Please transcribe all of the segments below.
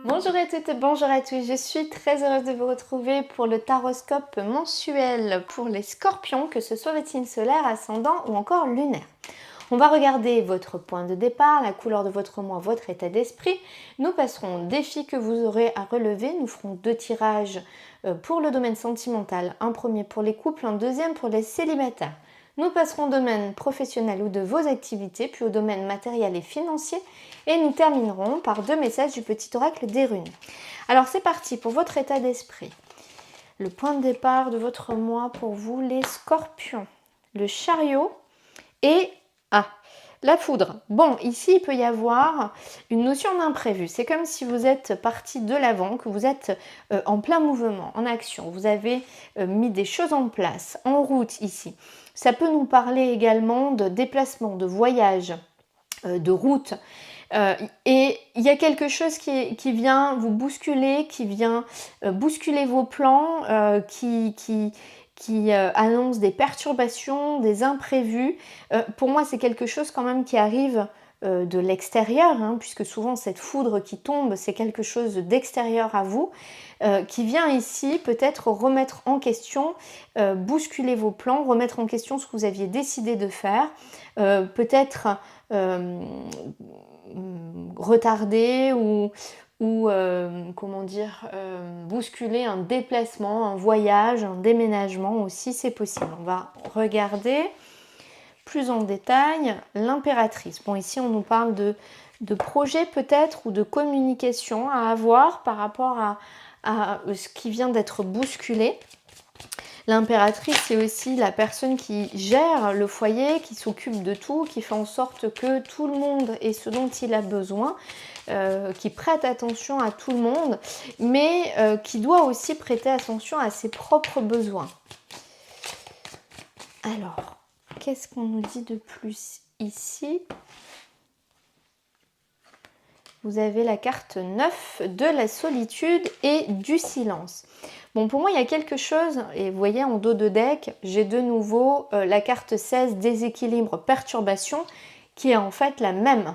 Bonjour à toutes et bonjour à tous, je suis très heureuse de vous retrouver pour le taroscope mensuel pour les scorpions, que ce soit votre signe solaire, ascendant ou encore lunaire. On va regarder votre point de départ, la couleur de votre mois, votre état d'esprit. Nous passerons aux défis que vous aurez à relever. Nous ferons 2 tirages pour le domaine sentimental, un premier pour les couples, un deuxième pour les célibataires. Nous passerons au domaine professionnel ou de vos activités, puis au domaine matériel et financier, et nous terminerons par 2 messages du petit oracle des runes. Alors c'est parti pour votre état d'esprit. Le point de départ de votre mois pour vous, les scorpions, le chariot et la foudre. Bon, ici, il peut y avoir une notion d'imprévu. C'est comme si vous êtes parti de l'avant, que vous êtes en plein mouvement, en action. Vous avez mis des choses en place, en route ici. Ça peut nous parler également de déplacement, de voyage, de route. Et il y a quelque chose qui vient vous bousculer, qui vient bousculer vos plans, qui annonce des perturbations, des imprévus. Pour moi, c'est quelque chose quand même qui arrive de l'extérieur, puisque souvent cette foudre qui tombe, c'est quelque chose d'extérieur à vous, qui vient ici peut-être remettre en question, bousculer vos plans, remettre en question ce que vous aviez décidé de faire, peut-être retarder ou comment dire, bousculer un déplacement, un voyage, un déménagement aussi, c'est possible. On va regarder plus en détail l'impératrice. Bon, ici on nous parle de projet peut-être ou de communication à avoir par rapport à ce qui vient d'être bousculé. L'impératrice, c'est aussi la personne qui gère le foyer, qui s'occupe de tout, qui fait en sorte que tout le monde ait ce dont il a besoin, qui prête attention à tout le monde, mais qui doit aussi prêter attention à ses propres besoins. Alors, qu'est-ce qu'on nous dit de plus ici ? Vous avez la carte 9 de la solitude et du silence. Bon, pour moi, il y a quelque chose, et vous voyez en dos de deck, j'ai de nouveau la carte 16, déséquilibre, perturbation, qui est en fait la même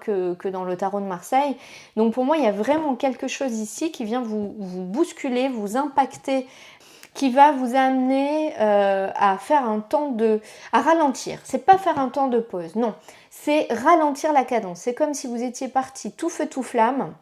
que dans le tarot de Marseille. Donc pour moi, il y a vraiment quelque chose ici qui vient vous bousculer, vous impacter, qui va vous amener à faire à ralentir. C'est pas faire un temps de pause, non. C'est ralentir la cadence. C'est comme si vous étiez parti tout feu tout flamme.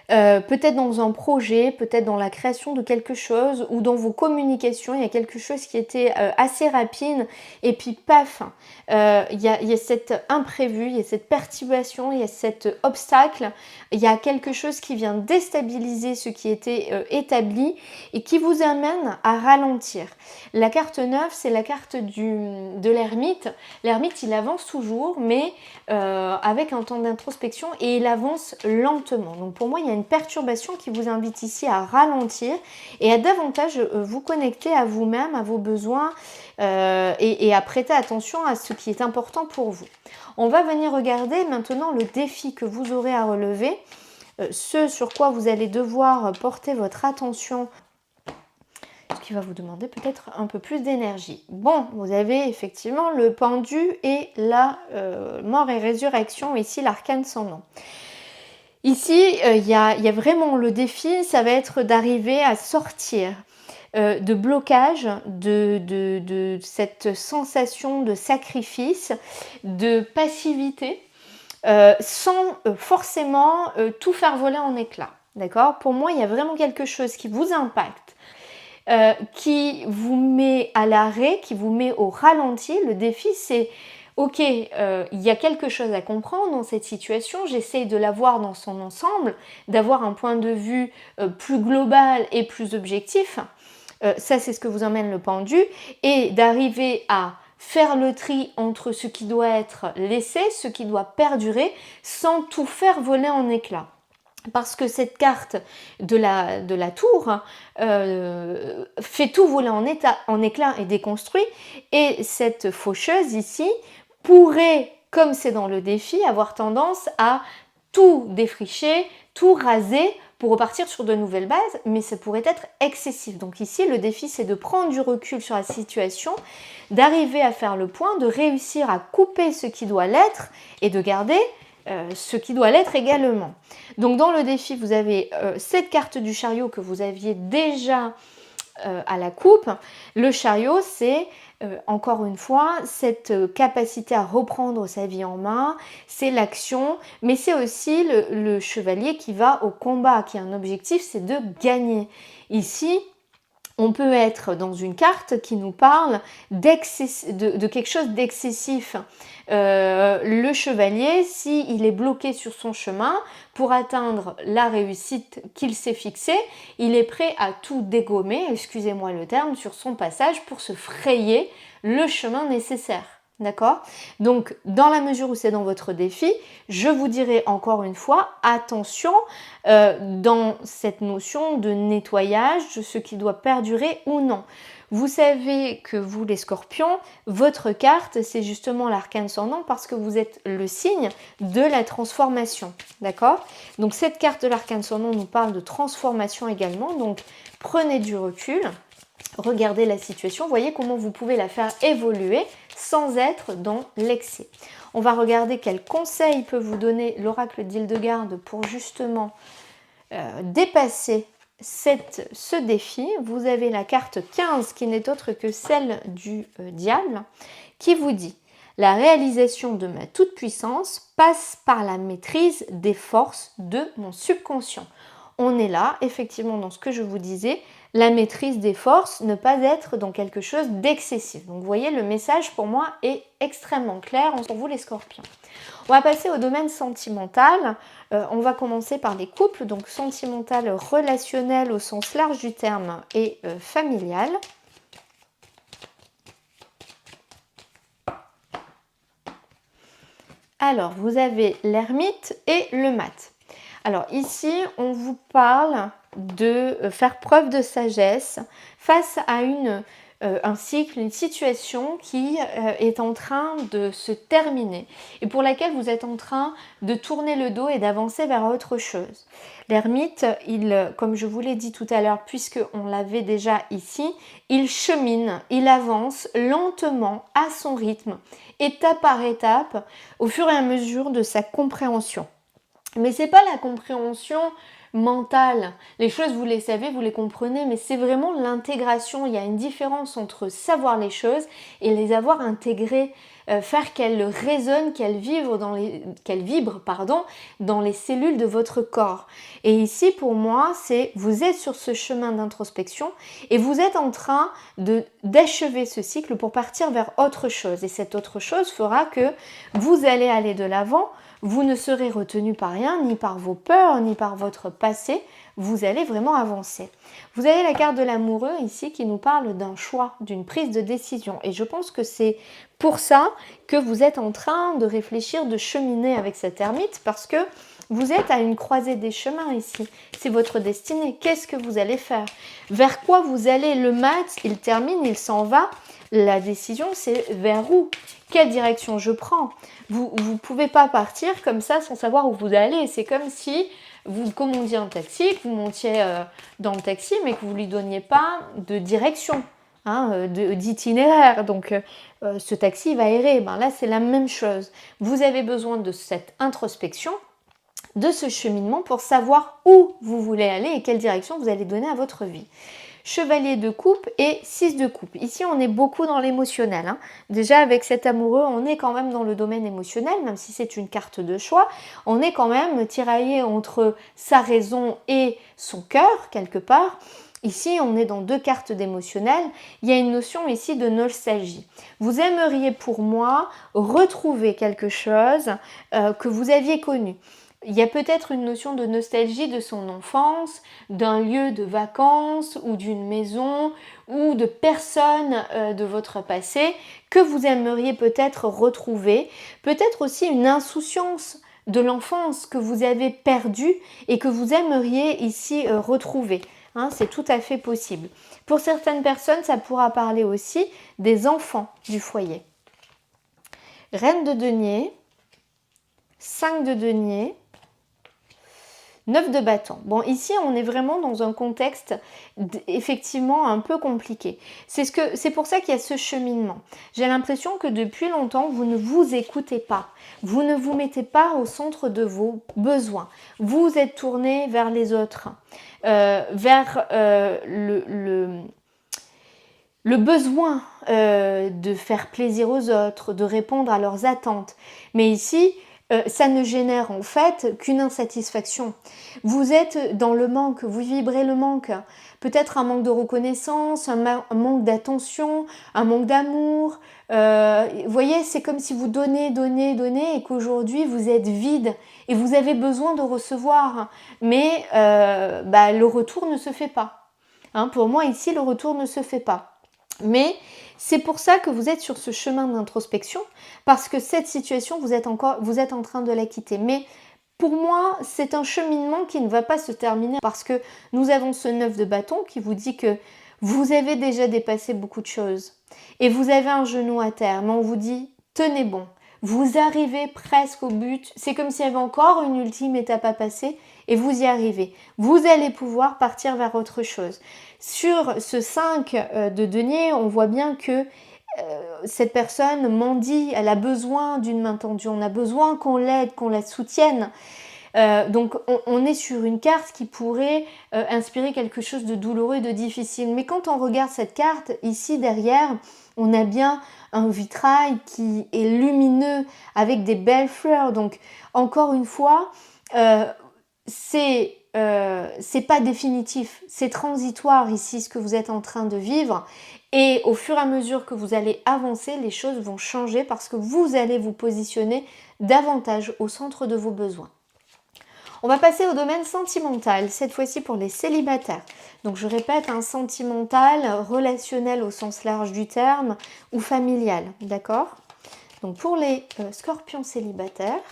Peut-être dans un projet, peut-être dans la création de quelque chose ou dans vos communications, il y a quelque chose qui était assez rapide et puis paf, il y a cet imprévu, il y a cette perturbation, il y a cet obstacle, il y a quelque chose qui vient déstabiliser ce qui était établi et qui vous amène à ralentir. La carte 9, c'est la carte de l'ermite. L'ermite, il avance toujours, mais avec un temps d'introspection et il avance lentement. Donc pour moi, il y a une perturbation qui vous invite ici à ralentir et à davantage vous connecter à vous-même, à vos besoins et à prêter attention à ce qui est important pour vous. On va venir regarder maintenant le défi que vous aurez à relever, ce sur quoi vous allez devoir porter votre attention, ce qui va vous demander peut-être un peu plus d'énergie. Bon, vous avez effectivement le pendu et la mort et résurrection, ici l'arcane sans nom. Ici, il y a vraiment le défi, ça va être d'arriver à sortir de blocage, de cette sensation de sacrifice, de passivité, sans forcément tout faire voler en éclats. D'accord ? Pour moi, il y a vraiment quelque chose qui vous impacte, qui vous met à l'arrêt, qui vous met au ralenti. Le défi, c'est ok, il y a quelque chose à comprendre dans cette situation, j'essaye de la voir dans son ensemble, d'avoir un point de vue plus global et plus objectif. Ça, c'est ce que vous emmène le pendu, et d'arriver à faire le tri entre ce qui doit être laissé, ce qui doit perdurer, sans tout faire voler en éclats. Parce que cette carte de la tour fait tout voler en éclats et déconstruit, et cette faucheuse ici pourrait, comme c'est dans le défi, avoir tendance à tout défricher, tout raser pour repartir sur de nouvelles bases, mais ça pourrait être excessif. Donc ici, le défi, c'est de prendre du recul sur la situation, d'arriver à faire le point, de réussir à couper ce qui doit l'être et de garder ce qui doit l'être également. Donc dans le défi, vous avez cette carte du chariot que vous aviez déjà à la coupe. Le chariot, c'est encore une fois cette capacité à reprendre sa vie en main, c'est l'action, mais c'est aussi le chevalier qui va au combat, qui a un objectif, c'est de gagner. Ici, on peut être dans une carte qui nous parle de quelque chose d'excessif. Le chevalier, s'il est bloqué sur son chemin, pour atteindre la réussite qu'il s'est fixée, il est prêt à tout dégommer, excusez-moi le terme, sur son passage pour se frayer le chemin nécessaire. D'accord? Donc, dans la mesure où c'est dans votre défi, je vous dirai encore une fois, attention dans cette notion de nettoyage, de ce qui doit perdurer ou non. Vous savez que vous, les scorpions, votre carte, c'est justement l'arcane sans nom parce que vous êtes le signe de la transformation. D'accord? Donc, cette carte de l'arcane sans nom nous parle de transformation également. Donc, prenez du recul. Regardez la situation, voyez comment vous pouvez la faire évoluer sans être dans l'excès. On va regarder quels conseils peut vous donner l'oracle d'Hildegarde pour justement dépasser ce défi. Vous avez la carte 15 qui n'est autre que celle du diable qui vous dit « La réalisation de ma toute-puissance passe par la maîtrise des forces de mon subconscient ». On est là, effectivement, dans ce que je vous disais, la maîtrise des forces, ne pas être dans quelque chose d'excessif. Donc vous voyez, le message pour moi est extrêmement clair pour vous les scorpions. On va passer au domaine sentimental. On va commencer par les couples, donc sentimental, relationnel au sens large du terme et familial. Alors, vous avez l'ermite et le mat. Alors ici, on vous parle de faire preuve de sagesse face à un cycle, une situation qui est en train de se terminer et pour laquelle vous êtes en train de tourner le dos et d'avancer vers autre chose. L'ermite, comme je vous l'ai dit tout à l'heure, puisqu'on l'avait déjà ici, il chemine, il avance lentement à son rythme, étape par étape, au fur et à mesure de sa compréhension. Mais ce n'est pas la compréhension mentale. Les choses, vous les savez, vous les comprenez, mais c'est vraiment l'intégration. Il y a une différence entre savoir les choses et les avoir intégrées, faire qu'elles résonnent, qu'elles vibrent dans les cellules de votre corps. Et ici, pour moi, vous êtes sur ce chemin d'introspection et vous êtes en train d'achever ce cycle pour partir vers autre chose. Et cette autre chose fera que vous allez aller de l'avant. Vous ne serez retenu par rien, ni par vos peurs, ni par votre passé. Vous allez vraiment avancer. Vous avez la carte de l'amoureux ici qui nous parle d'un choix, d'une prise de décision. Et je pense que c'est pour ça que vous êtes en train de réfléchir, de cheminer avec cette ermite parce que vous êtes à une croisée des chemins ici. C'est votre destinée. Qu'est-ce que vous allez faire? Vers quoi vous allez? Le mat, il termine, il s'en va. La décision, c'est vers où? Quelle direction je prends? Vous ne pouvez pas partir comme ça sans savoir où vous allez. C'est comme si vous commandiez un taxi, que vous montiez dans le taxi, mais que vous ne lui donniez pas de direction, d'itinéraire. Donc, ce taxi va errer. Ben là, c'est la même chose. Vous avez besoin de cette introspection, de ce cheminement pour savoir où vous voulez aller et quelle direction vous allez donner à votre vie. Chevalier de coupe et 6 de coupe. Ici, on est beaucoup dans l'émotionnel. Déjà, avec cet amoureux, on est quand même dans le domaine émotionnel, même si c'est une carte de choix. On est quand même tiraillé entre sa raison et son cœur, quelque part. Ici, on est dans deux cartes d'émotionnel. Il y a une notion ici de nostalgie. Vous aimeriez, pour moi, retrouver quelque chose que vous aviez connu. Il y a peut-être une notion de nostalgie de son enfance, d'un lieu de vacances ou d'une maison ou de personnes de votre passé que vous aimeriez peut-être retrouver. Peut-être aussi une insouciance de l'enfance que vous avez perdue et que vous aimeriez ici retrouver. C'est tout à fait possible. Pour certaines personnes, ça pourra parler aussi des enfants du foyer. Reine de denier, 5 de denier, 9 de bâton. Bon, ici, on est vraiment dans un contexte effectivement un peu compliqué. C'est pour ça qu'il y a ce cheminement. J'ai l'impression que depuis longtemps, vous ne vous écoutez pas. Vous ne vous mettez pas au centre de vos besoins. Vous êtes tourné vers les autres, vers le besoin de faire plaisir aux autres, de répondre à leurs attentes. Mais ici, ça ne génère en fait qu'une insatisfaction. Vous êtes dans le manque, vous vibrez le manque. Peut-être un manque de reconnaissance, un manque d'attention, un manque d'amour. Vous voyez, c'est comme si vous donnez et qu'aujourd'hui vous êtes vide et vous avez besoin de recevoir. Mais le retour ne se fait pas. Hein, pour moi ici, le retour ne se fait pas. Mais c'est pour ça que vous êtes sur ce chemin d'introspection, parce que cette situation, vous êtes en train de la quitter. Mais pour moi, c'est un cheminement qui ne va pas se terminer, parce que nous avons ce 9 de bâton qui vous dit que vous avez déjà dépassé beaucoup de choses. Et vous avez un genou à terre, mais on vous dit, tenez bon. Vous arrivez presque au but, c'est comme s'il y avait encore une ultime étape à passer et vous y arrivez. Vous allez pouvoir partir vers autre chose. Sur ce 5 de denier, on voit bien que cette personne mendie, elle a besoin d'une main tendue, on a besoin qu'on l'aide, qu'on la soutienne. Donc on est sur une carte qui pourrait inspirer quelque chose de douloureux et de difficile. Mais quand on regarde cette carte, ici derrière, on a bien un vitrail qui est lumineux avec des belles fleurs. Donc encore une fois, c'est pas définitif, c'est transitoire ici ce que vous êtes en train de vivre. Et au fur et à mesure que vous allez avancer, les choses vont changer parce que vous allez vous positionner davantage au centre de vos besoins. On va passer au domaine sentimental, cette fois-ci pour les célibataires. Donc je répète, un sentimental, relationnel au sens large du terme ou familial, d'accord? Donc pour les scorpions célibataires,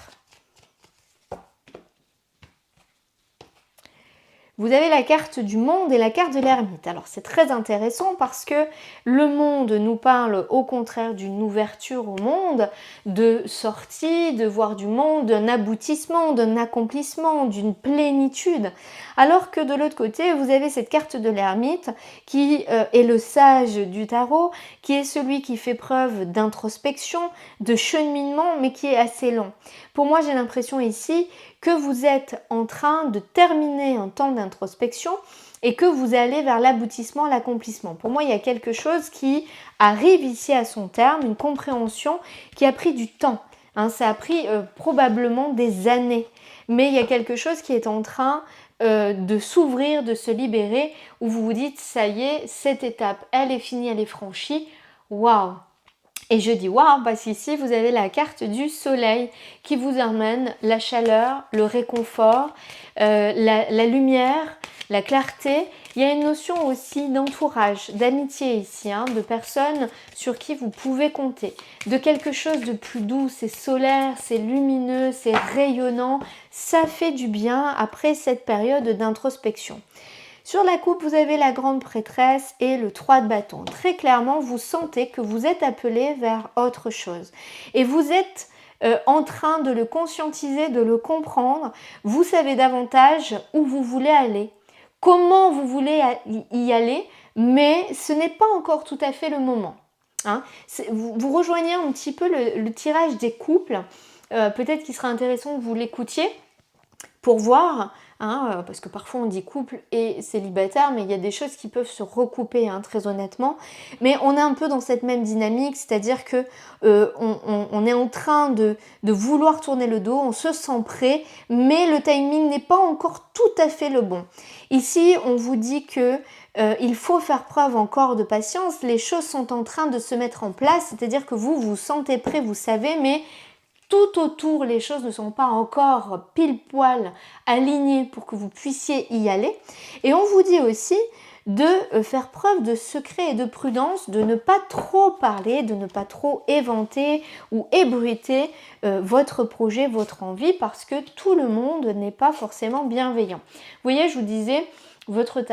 vous avez la carte du monde et la carte de l'ermite. Alors c'est très intéressant parce que le monde nous parle au contraire d'une ouverture au monde, de sortie, de voir du monde, d'un aboutissement, d'un accomplissement, d'une plénitude. Alors que de l'autre côté, vous avez cette carte de l'ermite qui est le sage du tarot, qui est celui qui fait preuve d'introspection, de cheminement, mais qui est assez long. Pour moi, j'ai l'impression ici que vous êtes en train de terminer un temps d'introspection et que vous allez vers l'aboutissement, l'accomplissement. Pour moi, il y a quelque chose qui arrive ici à son terme, une compréhension qui a pris du temps. Hein, ça a pris probablement des années. Mais il y a quelque chose qui est en train de s'ouvrir, de se libérer, où vous vous dites, ça y est, cette étape, elle est finie, elle est franchie. Waouh! Et je dis waouh parce qu'ici vous avez la carte du soleil qui vous amène la chaleur, le réconfort, la lumière, la clarté. Il y a une notion aussi d'entourage, d'amitié ici, hein, de personnes sur qui vous pouvez compter, de quelque chose de plus doux, c'est solaire, c'est lumineux, c'est rayonnant. Ça fait du bien après cette période d'introspection. Sur la coupe, vous avez la grande prêtresse et le 3 de bâton. Très clairement, vous sentez que vous êtes appelé vers autre chose. Et vous êtes en train de le conscientiser, de le comprendre. Vous savez davantage où vous voulez aller, comment vous voulez y aller, mais ce n'est pas encore tout à fait le moment. Hein. Vous rejoignez un petit peu le tirage des couples. Peut-être qu'il sera intéressant que vous l'écoutiez pour voir, hein, parce que parfois on dit couple et célibataire, mais il y a des choses qui peuvent se recouper, hein, très honnêtement. Mais on est un peu dans cette même dynamique, c'est-à-dire que on est en train de vouloir tourner le dos, on se sent prêt, mais le timing n'est pas encore tout à fait le bon. Ici, on vous dit que il faut faire preuve encore de patience, les choses sont en train de se mettre en place, c'est-à-dire que vous vous sentez prêt, vous savez, mais tout autour, les choses ne sont pas encore pile poil alignées pour que vous puissiez y aller. Et on vous dit aussi de faire preuve de secret et de prudence, de ne pas trop parler, de ne pas trop éventer ou ébruiter votre projet, votre envie, parce que tout le monde n'est pas forcément bienveillant. Vous voyez, je vous disais, votre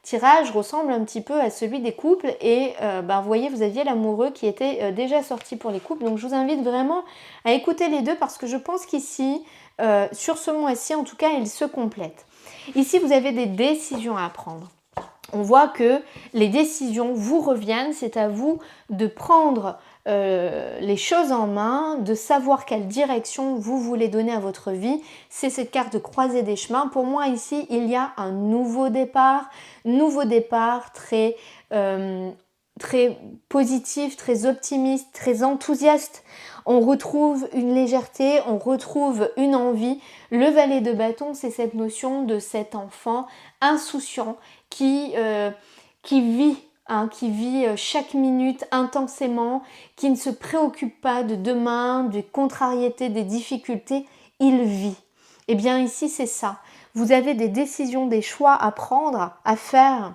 tirage ressemble un petit peu à celui des couples et vous voyez, vous aviez l'amoureux qui était déjà sorti pour les couples. Donc je vous invite vraiment à écouter les deux parce que je pense qu'ici, sur ce mois-ci, en tout cas, il se complète. Ici, vous avez des décisions à prendre. On voit que les décisions vous reviennent, c'est à vous de prendre les choses en main, de savoir quelle direction vous voulez donner à votre vie. C'est cette carte de croisée des chemins. Pour moi ici, il y a un nouveau départ très, très positif, très optimiste, très enthousiaste. On retrouve une légèreté, on retrouve une envie. Le valet de bâton, c'est cette notion de cet enfant insouciant qui vit, qui vit chaque minute intensément, qui ne se préoccupe pas de demain, des contrariétés, des difficultés, il vit. Et bien ici, c'est ça. Vous avez des décisions, des choix à prendre, à faire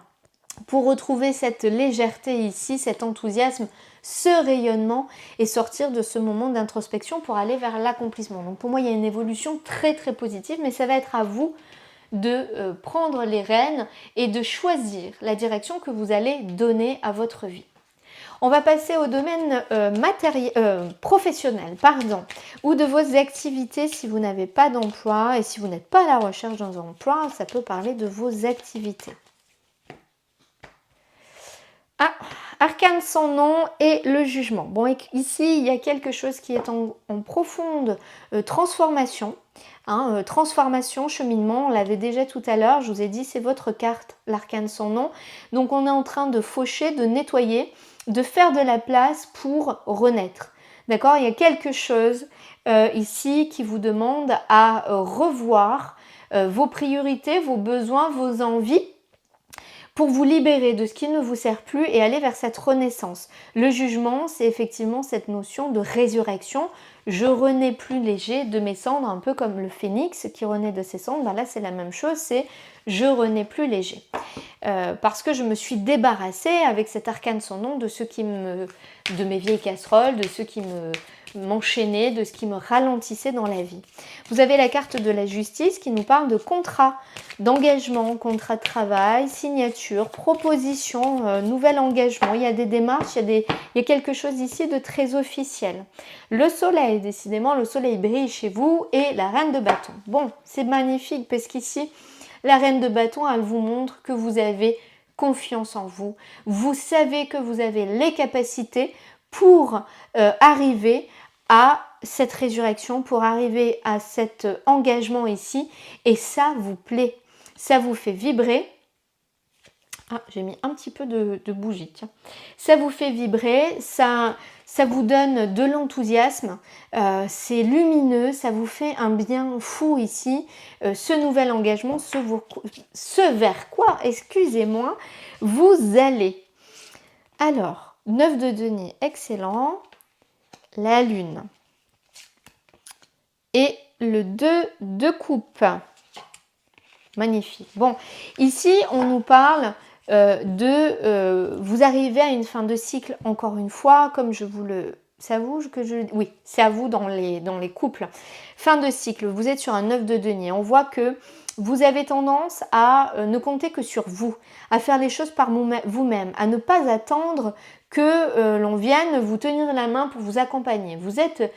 pour retrouver cette légèreté ici, cet enthousiasme, ce rayonnement et sortir de ce moment d'introspection pour aller vers l'accomplissement. Donc pour moi, il y a une évolution très très positive, mais ça va être à vous de prendre les rênes et de choisir la direction que vous allez donner à votre vie. On va passer au domaine professionnel, ou de vos activités si vous n'avez pas d'emploi et si vous n'êtes pas à la recherche d'un emploi, ça peut parler de vos activités. Ah, arcane sans nom et le jugement. Bon, ici, il y a quelque chose qui est en profonde transformation. Transformation, cheminement, on l'avait déjà tout à l'heure, je vous ai dit, c'est votre carte, l'arcane sans nom. Donc, on est en train de faucher, de nettoyer, de faire de la place pour renaître. D'accord? Il y a quelque chose ici qui vous demande à revoir vos priorités, vos besoins, vos envies, pour vous libérer de ce qui ne vous sert plus et aller vers cette renaissance. Le jugement, c'est effectivement cette notion de résurrection. Je renais plus léger de mes cendres, un peu comme le phénix qui renaît de ses cendres. Ben là, c'est la même chose, c'est je renais plus léger. Parce que je me suis débarrassée avec cet arcane sans nom de mes vieilles casseroles, de ce qui m'enchaînait, de ce qui me ralentissait dans la vie. Vous avez la carte de la justice qui nous parle de contrat d'engagement, contrat de travail, signature, proposition, nouvel engagement. Il y a des démarches, il y a quelque chose ici de très officiel. Le soleil, décidément, le soleil brille chez vous et la reine de bâton. Bon, c'est magnifique parce qu'ici, la reine de bâton, elle vous montre que vous avez confiance en vous. Vous savez que vous avez les capacités pour arriver à cette résurrection, pour arriver à cet engagement ici. Et ça vous plaît. Ça vous fait vibrer. Ah, j'ai mis un petit peu de bougie, tiens. Ça vous fait vibrer, ça vous donne de l'enthousiasme, c'est lumineux, ça vous fait un bien fou ici. Ce nouvel engagement, ce vers quoi, excusez-moi, vous allez. Alors, 9 de denier, excellent. La lune. Et le 2 de coupe. Magnifique. Bon, ici, on nous parle vous arrivez à une fin de cycle, encore une fois, comme je vous le... C'est à vous que je... Oui, c'est à vous dans les couples. Fin de cycle, vous êtes sur un 9 de denier. On voit que vous avez tendance à ne compter que sur vous, à faire les choses par vous-même, à ne pas attendre que l'on vienne vous tenir la main pour vous accompagner. Vous êtes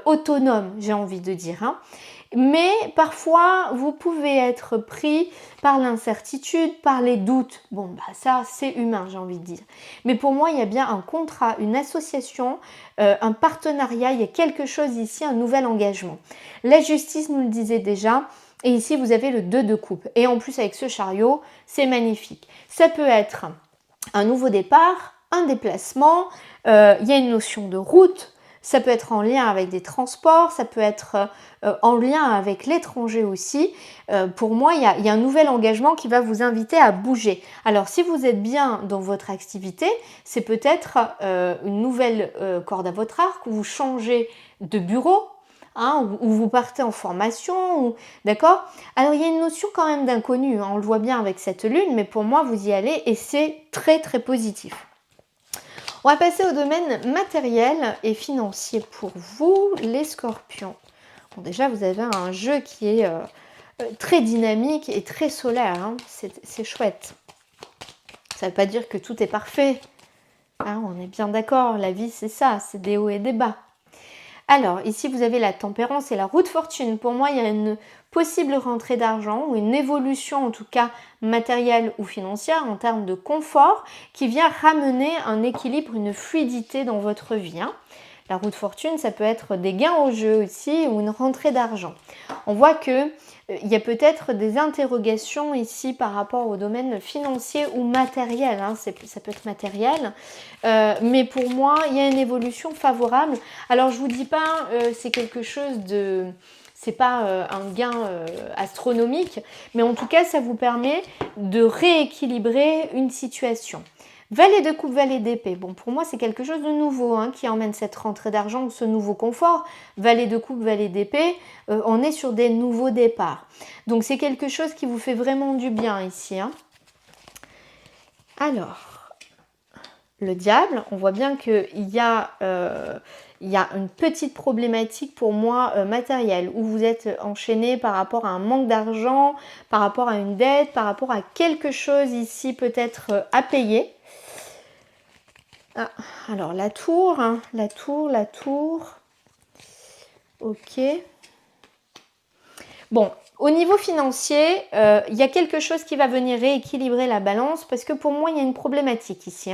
autonome, j'ai envie de dire. Mais parfois, vous pouvez être pris par l'incertitude, par les doutes. Bon, bah ça, c'est humain, j'ai envie de dire. Mais pour moi, il y a bien un contrat, une association, un partenariat, il y a quelque chose ici, un nouvel engagement. La justice nous le disait déjà. Et ici, vous avez le 2 de coupe. Et en plus, avec ce chariot, c'est magnifique. Ça peut être un nouveau départ, un déplacement, il y a une notion de route. Ça peut être en lien avec des transports, ça peut être en lien avec l'étranger aussi. Pour moi, il y a un nouvel engagement qui va vous inviter à bouger. Alors, si vous êtes bien dans votre activité, c'est peut-être une nouvelle corde à votre arc, où vous changez de bureau, où vous partez en formation, d'accord? Alors, il y a une notion quand même d'inconnu, on le voit bien avec cette lune, mais pour moi, vous y allez et c'est très, très positif. On va passer au domaine matériel et financier pour vous, les scorpions. Bon, déjà, vous avez un jeu qui est très dynamique et très solaire. C'est chouette. Ça ne veut pas dire que tout est parfait. On est bien d'accord, la vie, c'est ça, c'est des hauts et des bas. Alors, ici, vous avez la tempérance et la roue de fortune. Pour moi, il y a une possible rentrée d'argent ou une évolution, en tout cas matérielle ou financière, en termes de confort, qui vient ramener un équilibre, une fluidité dans votre vie. La roue de fortune, ça peut être des gains au jeu aussi ou une rentrée d'argent. On voit que il y a peut-être des interrogations ici par rapport au domaine financier ou matériel, ça peut être matériel, mais pour moi, il y a une évolution favorable. Alors, je ne vous dis pas, c'est quelque chose de... C'est pas un gain astronomique, mais en tout cas, ça vous permet de rééquilibrer une situation. Valet de coupe, valet d'épée. Bon, pour moi, c'est quelque chose de nouveau qui emmène cette rentrée d'argent ou ce nouveau confort. Valet de coupe, valet d'épée, on est sur des nouveaux départs. Donc, c'est quelque chose qui vous fait vraiment du bien ici. Alors, le diable, on voit bien qu'il y a une petite problématique pour moi matérielle, où vous êtes enchaîné par rapport à un manque d'argent, par rapport à une dette, par rapport à quelque chose ici peut-être à payer. Ah, alors la tour, la tour. Ok. Bon, au niveau financier, il y a quelque chose qui va venir rééquilibrer la balance parce que pour moi, il y a une problématique ici.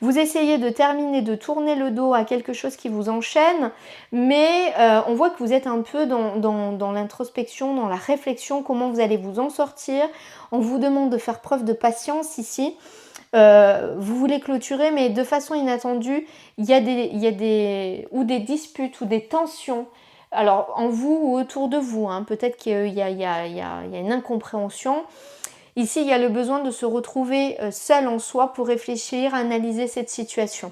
Vous essayez de terminer, de tourner le dos à quelque chose qui vous enchaîne, mais on voit que vous êtes un peu dans l'introspection, dans la réflexion, comment vous allez vous en sortir. On vous demande de faire preuve de patience ici. Vous voulez clôturer, mais de façon inattendue, il y a des disputes ou des tensions. Alors, en vous ou autour de vous, peut-être qu'il y a une incompréhension. Ici, il y a le besoin de se retrouver seul en soi pour réfléchir, analyser cette situation.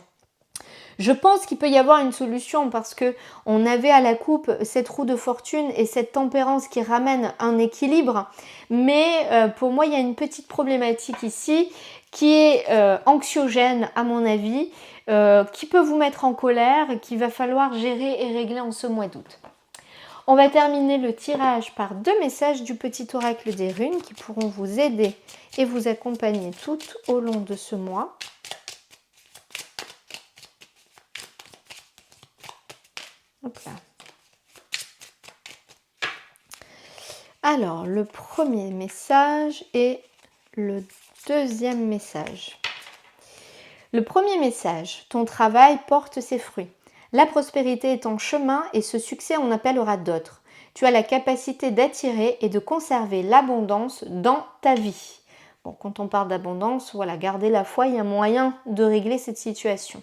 Je pense qu'il peut y avoir une solution parce que on avait à la coupe cette roue de fortune et cette tempérance qui ramène un équilibre. Mais pour moi, il y a une petite problématique ici qui est anxiogène à mon avis, qui peut vous mettre en colère et qu'il va falloir gérer et régler en ce mois d'août. On va terminer le tirage par 2 messages du petit oracle des runes qui pourront vous aider et vous accompagner tout au long de ce mois. Hop là. Alors, le premier message et le deuxième message. Le premier message, ton travail porte ses fruits. La prospérité est en chemin et ce succès en appellera d'autres. Tu as la capacité d'attirer et de conserver l'abondance dans ta vie. Bon, quand on parle d'abondance, voilà, gardez la foi, il y a moyen de régler cette situation.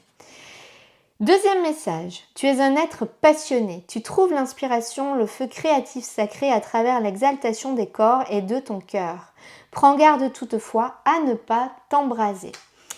Deuxième message, tu es un être passionné. Tu trouves l'inspiration, le feu créatif sacré à travers l'exaltation des corps et de ton cœur. Prends garde toutefois à ne pas t'embraser.